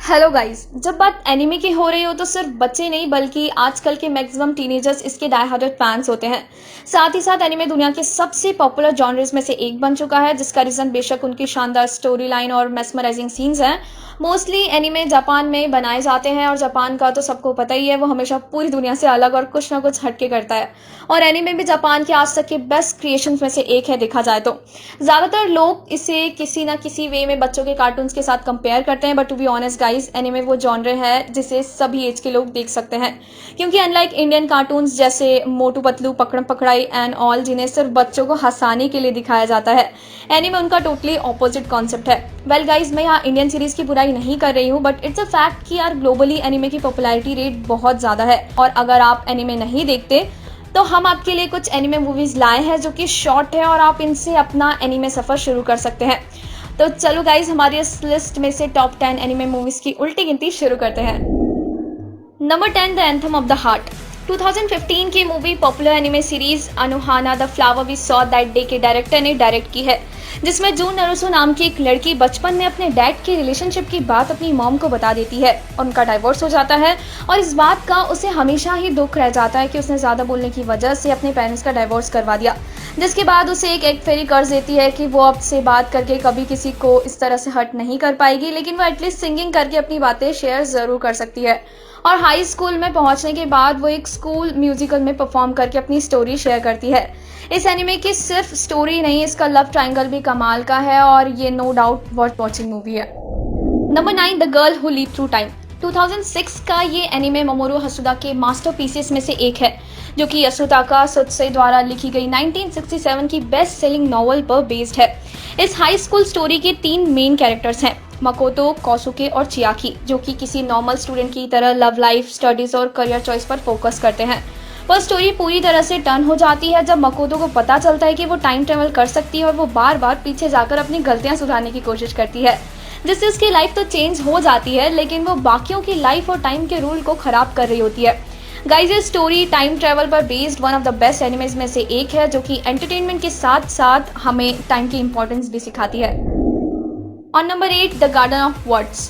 Hello guys, जब बात anime की हो रही हो तो सिर्फ बच्चे नहीं बल्कि आजकल के मैक्सिमम टीनेजर्स इसके डाई हार्टेड फैंस होते हैं। साथ ही साथ एनिमे दुनिया के सबसे पॉपुलर जॉनर्स में से एक बन चुका है, जिसका रीजन बेशक उनकी शानदार स्टोरी लाइन और मेस्मराइजिंग सीन्स हैं। मोस्टली एनिमे जापान में बनाए जाते हैं और जापान का तो सबको पता ही है, वो हमेशा पूरी दुनिया से अलग और कुछ ना कुछ हटके करता है। और एनिमे भी जापान के आज तक के बेस्ट क्रिएशंस में से एक है देखा जाए तो। ज़्यादातर लोग इसे किसी ना किसी वे में बच्चों के कार्टून्स के साथ कंपेयर करते हैं, but to be honest guys, anime वो जॉनर है जिसे सभी एज के लोग देख सकते हैं। क्योंकि अनलाइक इंडियन कार्टून्स जैसे मोटू पतलू, पकड़म पकड़ाई एंड ऑल, जिन्हें सिर्फ बच्चों को हंसाने के लिए दिखाया जाता है, एनिमे उनका टोटली ऑपोजिट कॉन्सेप्ट है। वेल गाइज, मैं यहाँ इंडियन सीरीज की बुराई नहीं कर रही हूँ, बट इट्स अ फैक्ट कि यार ग्लोबली एनिमे की पॉपुलैरिटी रेट बहुत ज़्यादा है। और अगर आप एनिमे नहीं देखते तो हम आपके लिए कुछ एनिमे मूवीज लाए हैं जो कि शॉर्ट है और आप इनसे अपना एनिमे सफ़र शुरू कर सकते हैं। तो चलो गाइज, हमारी इस लिस्ट में से टॉप 10 एनिमे मूवीज की उल्टी गिनती शुरू करते हैं। Number 10, the anthem of the heart. 2015 की movie popular anime series Anohana the flower we saw that day के डायरेक्टर ने डायरेक्ट की है, जिसमें जून नरुसो नाम की एक लड़की बचपन में अपने डैड के रिलेशनशिप की बात अपनी मॉम को बता देती है। उनका डाइवोर्स हो जाता है और इस बात का उसे हमेशा ही दुख रह जाता है कि उसने ज़्यादा बोलने की वजह से अपने पेरेंट्स का डाइवोर्स करवा दिया। जिसके बाद उसे एक एग फेरी कर्ज देती है कि वो अब से बात करके कभी किसी को इस तरह से हर्ट नहीं कर पाएगी, लेकिन वो एटलीस्ट सिंगिंग करके अपनी बातें शेयर ज़रूर कर सकती है। और हाई स्कूल में पहुंचने के बाद वो एक स्कूल म्यूजिकल में परफॉर्म करके अपनी स्टोरी शेयर करती है। इस एनिमे की सिर्फ स्टोरी नहीं, इसका लव ट्रायंगल भी कमाल का है और ये no doubt worth watching movie है। Number 9, the girl who leapt through time. 2006 का ये एनिमे मोमोरू हसुदा के मास्टरपीसेस में से एक है, जो कि यसुताका सुत्से द्वारा लिखी गई 1967 की बेस्ट सेलिंग नॉवल पर बेस्ड है। इस हाई स्कूल स्टोरी के 3 मेन कैरेक्टर्स हैं, मकोतो, कोसुके और चियाकी, जो कि किसी नॉर्मल स्टूडेंट की तरह लव लाइफ, स्टडीज और करियर चॉइस पर फोकस करते हैं। वह स्टोरी पूरी तरह से टर्न हो जाती है जब मकोतो को पता चलता है कि वो टाइम ट्रेवल कर सकती है और वो बार बार पीछे जाकर अपनी गलतियां सुधारने की कोशिश करती है, जिससे उसकी लाइफ तो चेंज हो जाती है, लेकिन वो बाकियों की लाइफ और टाइम के रूल को खराब कर रही होती है। गाइज, ये स्टोरी टाइम ट्रेवल पर based one of the best animes में से एक है, जो कि एंटरटेनमेंट के साथ साथ हमें टाइम की इंपॉर्टेंस भी सिखाती है। और number 8, the garden of words.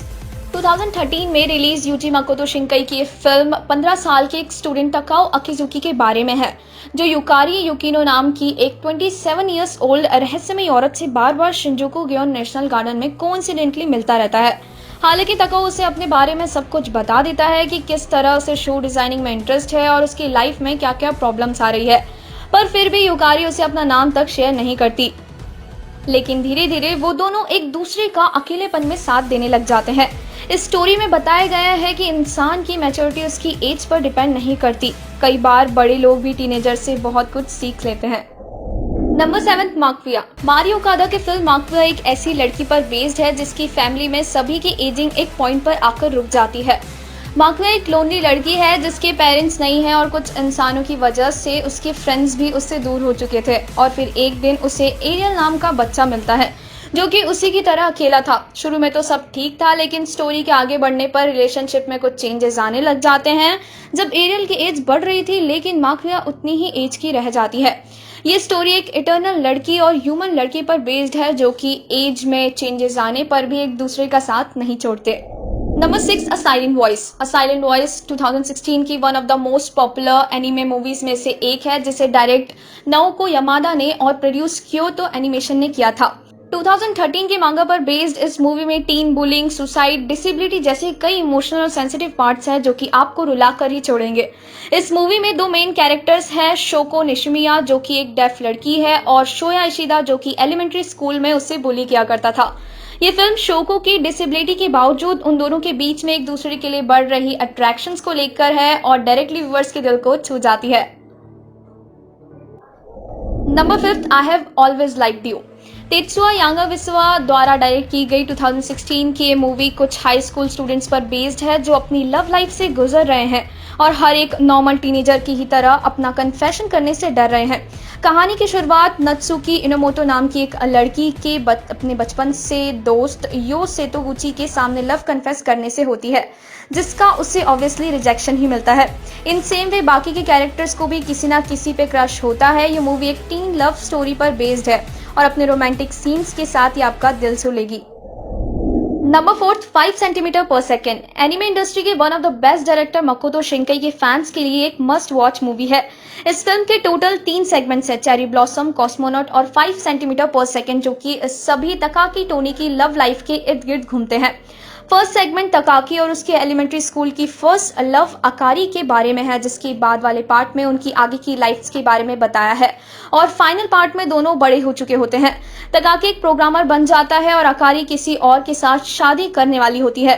2013 में रिलीज यूजी मकोतो शिंकई की फिल्म 15 साल के एक स्टूडेंट तकाओ अकिजुकी के बारे में है, जो युकारी युकिनो नाम की एक 27 ईयर्स ओल्ड रहस्यमयी औरत से बार बार शिंजुकू ग्योन नेशनल गार्डन में कोइंसिडेंटली मिलता रहता है। हालांकि तकाओ उसे अपने बारे में सब कुछ बता देता है कि किस तरह उसे शो डिजाइनिंग में इंटरेस्ट है और उसकी लाइफ में क्या क्या प्रॉब्लम्स आ रही है, पर फिर भी युकारी उसे अपना नाम तक शेयर नहीं करती। लेकिन धीरे धीरे वो दोनों एक दूसरे का अकेलेपन में साथ देने लग जाते हैं। इस स्टोरी में बताया गया है कि इंसान की मैच्योरिटी उसकी एज पर डिपेंड नहीं करती। कई बार बड़े लोग भी टीनेजर से बहुत कुछ सीख लेते हैं। नंबर 7, मार्कविया। मारियो कादा की फिल्म मार्कविया एक ऐसी लड़की पर बेस्ड है जिसकी फैमिली में सभी की एजिंग एक पॉइंट पर आकर रुक जाती है। मार्कविया एक लोनली लड़की है जिसके पेरेंट्स नहीं हैं और कुछ इंसानों की वजह से उसके फ्रेंड्स भी उससे दूर हो चुके थे। और फिर एक दिन उसे एरियल नाम का बच्चा मिलता है, जो कि उसी की तरह अकेला था। शुरू में तो सब ठीक था, लेकिन स्टोरी के आगे बढ़ने पर रिलेशनशिप में कुछ चेंजेस आने लग जाते हैं। जब एरियल की एज बढ़ रही थी, लेकिन मार्कविया उतनी ही एज की रह जाती है। ये स्टोरी एक इटर्नल लड़की और ह्यूमन लड़की पर बेस्ड है, जो कि एज में चेंजेस आने पर भी एक दूसरे का साथ नहीं छोड़ते। Number 6, a silent voice. A silent voice 2016 की one of the most popular anime movies में से एक है, जिसे डायरेक्ट नाओको यामादा ने और प्रोड्यूस क्योतो एनिमेशन ने किया था। 2013 के मांगा पर बेस्ड इस मूवी में टीन बुलिंग, सुसाइड, डिसेबिलिटी जैसे कई इमोशनल और सेंसिटिव पार्ट्स हैं, जो कि आपको रुलाकर ही छोड़ेंगे। इस मूवी में 2 मेन कैरेक्टर्स हैं, शोको निशिमिया, जो कि एक डेफ लड़की है, और शोया इशिदा, जो कि एलिमेंट्री स्कूल में उससे बुली किया करता था। ये फिल्म शोको की डिसेबिलिटी के बावजूद उन दोनों के बीच में एक दूसरे के लिए बढ़ रही अट्रैक्शंस को लेकर है और डायरेक्टली व्यूअर्स के दिल को छू जाती है। Number 5, I have always liked you. Tetsuya Yanagisawa द्वारा डायरेक्ट की गई 2016 की ये मूवी कुछ हाई स्कूल स्टूडेंट्स पर बेस्ड है, जो अपनी लव लाइफ से गुजर रहे हैं और हर एक नॉर्मल टीनेजर की ही तरह अपना कन्फेशन करने से डर रहे हैं। कहानी की शुरुआत नत्सुकी इनोमोटो नाम की एक लड़की के अपने बचपन से दोस्त यो सेतोगुची के सामने लव कन्फेस करने से होती है, जिसका उससे ऑब्वियसली रिजेक्शन ही मिलता है। इन सेम वे बाकी के कैरेक्टर्स को भी किसी ना किसी पे क्रश होता है। ये मूवी एक टीन लव स्टोरी पर बेस्ड है और अपने रोमांटिक सीन्स के साथ ही आपका दिल छू लेगी। Number 4, 5 centimetre per second. Anime industry के one of the best director Makoto Shinkai के फैंस के लिए एक मस्ट वॉच मूवी है। इस फिल्म के टोटल 3 सेगमेंट्स है, चेरी ब्लॉसम, कॉस्मोनॉट और 5 सेंटीमीटर पर सेकेंड, जो कि सभी तकाकी टोनी की लव लाइफ के इर्द गिर्द घूमते हैं। फर्स्ट सेगमेंट तकाकी और उसके एलिमेंट्री स्कूल की फर्स्ट लव अकारी के बारे में है, जिसके बाद वाले पार्ट में उनकी आगे की लाइफ के बारे में बताया है, और फाइनल पार्ट में दोनों बड़े हो चुके होते हैं। तकाकी एक प्रोग्रामर बन जाता है और अकारी किसी और के साथ शादी करने वाली होती है।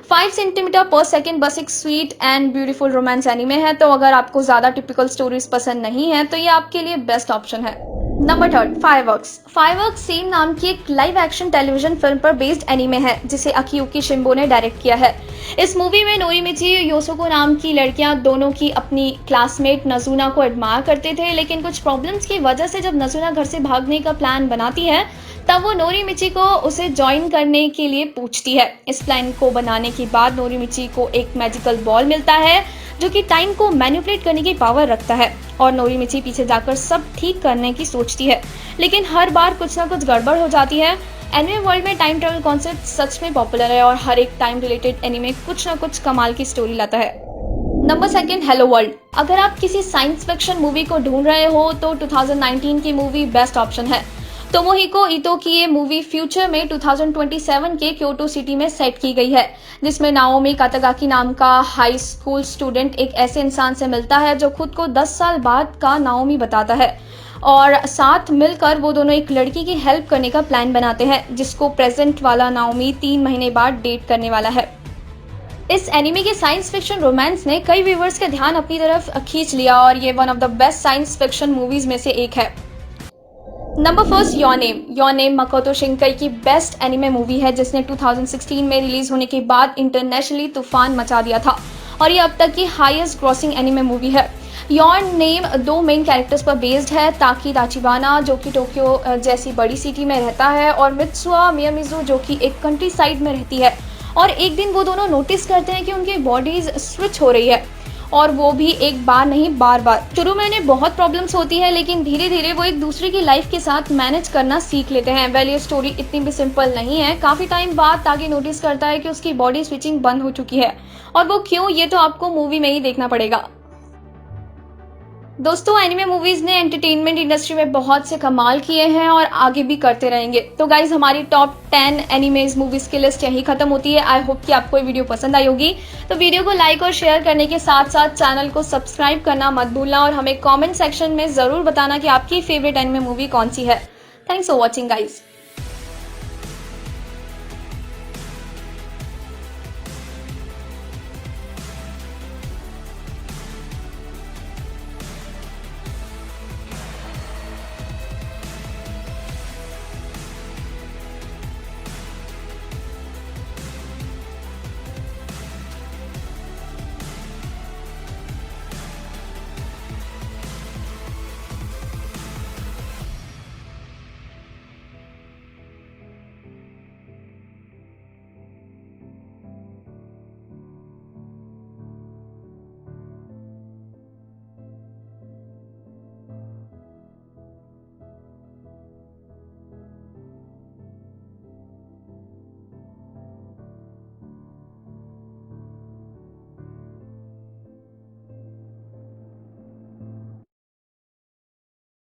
5 सेंटीमीटर पर सेकेंड बस एक sweet and beautiful romance anime है, तो अगर आपको ज्यादा टिपिकल स्टोरीज पसंद नहीं है तो ये आपके लिए बेस्ट ऑप्शन है। Number 3, fireworks. फायरवर्क्स सेम नाम की एक लाइव एक्शन टेलीविजन फिल्म पर बेस्ड एनीमे है, जिसे अकियुकी शिंबो ने डायरेक्ट किया है। इस मूवी में नोरिमिची योसोको नाम की लड़कियां दोनों की अपनी क्लासमेट नजुना को एडमायर करते थे, लेकिन कुछ प्रॉब्लम्स की वजह से जब नजुना घर से भागने का प्लान बनाती है तब वो नोरिमिची को उसे ज्वाइन करने के लिए पूछती है। इस प्लान को बनाने के बाद नोरिमिची को एक मैजिकल बॉल मिलता है जो कि टाइम को मैनिपुलेट करने की पावर रखता है, और नोरिमिची पीछे जाकर सब ठीक करने की सोचती है, लेकिन हर बार कुछ ना कुछ गड़बड़ हो जाती है। एनिमे वर्ल्ड में टाइम ट्रेवल कॉन्सेप्ट सच में पॉपुलर है और हर एक टाइम रिलेटेड एनिमे कुछ ना कुछ कमाल की स्टोरी लाता है। Number 2, hello world. अगर आप किसी साइंस फिक्शन मूवी को ढूंढ रहे हो तो 2019 की मूवी बेस्ट ऑप्शन है। तोमोहिको इतो की ये मूवी फ्यूचर में 2027 के क्योटो सिटी में सेट की गई है, जिसमें नाओमी कातागाकी नाम का हाई स्कूल स्टूडेंट एक ऐसे इंसान से मिलता है जो खुद को 10 साल बाद का नाओमी बताता है, और साथ मिलकर वो दोनों एक लड़की की हेल्प करने का प्लान बनाते हैं, जिसको प्रेजेंट वाला नाओमी 3 महीने बाद डेट करने वाला है। इस एनिमे के साइंस फिक्शन रोमांस ने कई व्यूअर्स का ध्यान अपनी तरफ खींच लिया और ये one of the best science fiction movies में से एक है। Number 1, your name. Your name Makoto Shinkai की बेस्ट एनिमे मूवी है, जिसने 2016 में रिलीज होने के बाद इंटरनेशनली तूफान मचा दिया था, और ये अब तक की हाईएस्ट ग्रॉसिंग एनिमे मूवी है। योर नेम 2 मेन कैरेक्टर्स पर बेस्ड है, ताकी ताचिबाना जो कि टोक्यो जैसी बड़ी सिटी में रहता है, और मित्सुआ मियामिज़ु जो कि एक कंट्री साइड में रहती है। और एक दिन वो दोनों नोटिस करते हैं कि उनकी बॉडीज स्विच हो रही है, और वो भी एक बार नहीं बार बार। शुरू में उन्हें बहुत प्रॉब्लम्स होती है, लेकिन धीरे धीरे वो एक दूसरे की लाइफ के साथ मैनेज करना सीख लेते हैं। वेल, ये स्टोरी इतनी भी सिंपल नहीं है। काफी टाइम बाद ताकि नोटिस करता है कि उसकी बॉडी स्विचिंग बंद हो चुकी है, और वो क्यों, ये तो आपको मूवी में ही देखना पड़ेगा। दोस्तों, एनिमे मूवीज ने एंटरटेनमेंट इंडस्ट्री में बहुत से कमाल किए हैं और आगे भी करते रहेंगे। तो गाइज, हमारी टॉप 10 एनिमेज मूवीज की लिस्ट यही खत्म होती है। आई होप कि आपको ये वीडियो पसंद आई होगी। तो वीडियो को लाइक और शेयर करने के साथ साथ चैनल को सब्सक्राइब करना मत भूलना, और हमें कॉमेंट सेक्शन में जरूर बताना कि आपकी फेवरेट एनिमे मूवी कौन सी है। Thanks for watching guys.